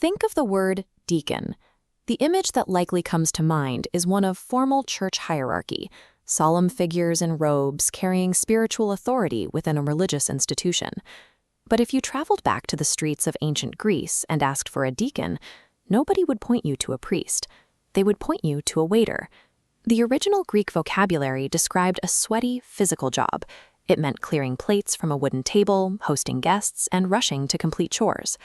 Think of the word deacon. The image that likely comes to mind is one of formal church hierarchy, solemn figures in robes carrying spiritual authority within a religious institution. But if you traveled back to the streets of ancient Greece and asked for a deacon, nobody would point you to a priest. They would point you to a waiter. The original Greek vocabulary described a sweaty, physical job. It meant clearing plates from a wooden table, hosting guests, and rushing to complete chores.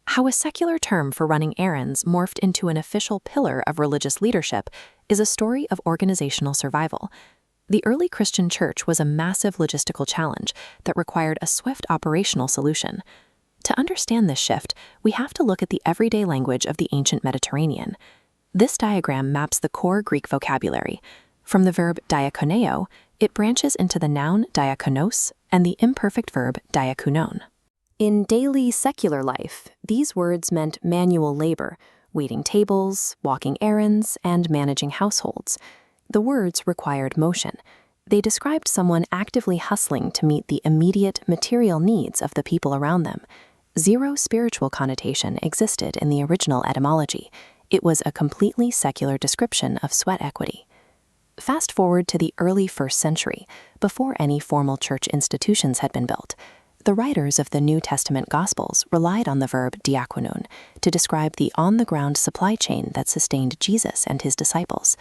How a secular term for running errands morphed into an official pillar of religious leadership is a story of organizational survival. The early Christian church was a massive logistical challenge that required a swift operational solution. To understand this shift, we have to look at the everyday language of the ancient Mediterranean. This diagram maps the core Greek vocabulary. From the verb diakoneo, it branches into the noun diakonos and the imperfect verb diakonon. In daily secular life, these words meant manual labor, waiting tables, walking errands, and managing households. The words required motion. They described someone actively hustling to meet the immediate material needs of the people around them. Zero spiritual connotation existed in the original etymology. It was a completely secular description of sweat equity. Fast forward to the early 1st century, before any formal church institutions had been built. The writers of the New Testament Gospels relied on the verb diakonon to describe the on-the-ground supply chain that sustained Jesus and his disciples.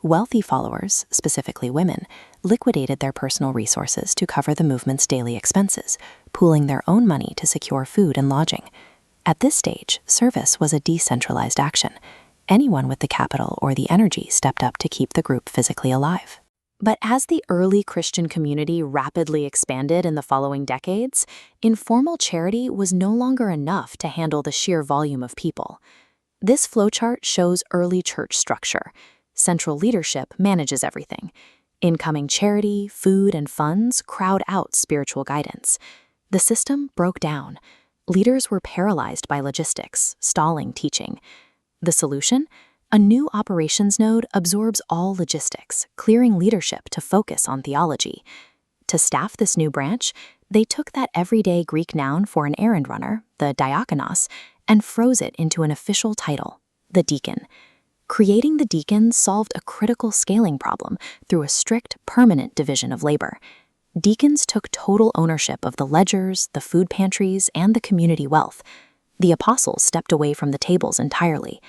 Wealthy followers, specifically women, liquidated their personal resources to cover the movement's daily expenses, pooling their own money to secure food and lodging. At this stage, service was a decentralized action. Anyone with the capital or the energy stepped up to keep the group physically alive. But as the early Christian community rapidly expanded in the following decades, informal charity was no longer enough to handle the sheer volume of people. This flowchart shows early church structure. Central leadership manages everything. Incoming charity, food, and funds crowd out spiritual guidance. The system broke down. Leaders were paralyzed by logistics, stalling teaching. The solution? A new operations node absorbs all logistics, clearing leadership to focus on theology. To staff this new branch, they took that everyday Greek noun for an errand runner, the diakonos, and froze it into an official title, the deacon. Creating the deacon solved a critical scaling problem through a strict, permanent division of labor. Deacons took total ownership of the ledgers, the food pantries, and the community wealth. The apostles stepped away from the tables entirely.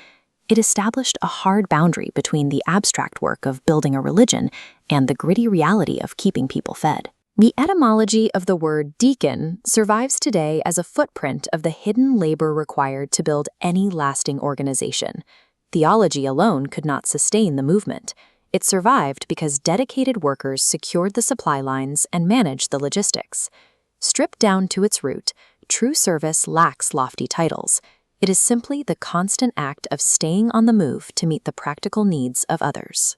It established a hard boundary between the abstract work of building a religion and the gritty reality of keeping people fed. The etymology of the word deacon survives today as a footprint of the hidden labor required to build any lasting organization. Theology alone could not sustain the movement. It survived because dedicated workers secured the supply lines and managed the logistics. Stripped down to its root, true service lacks lofty titles. It is simply the constant act of staying on the move to meet the practical needs of others.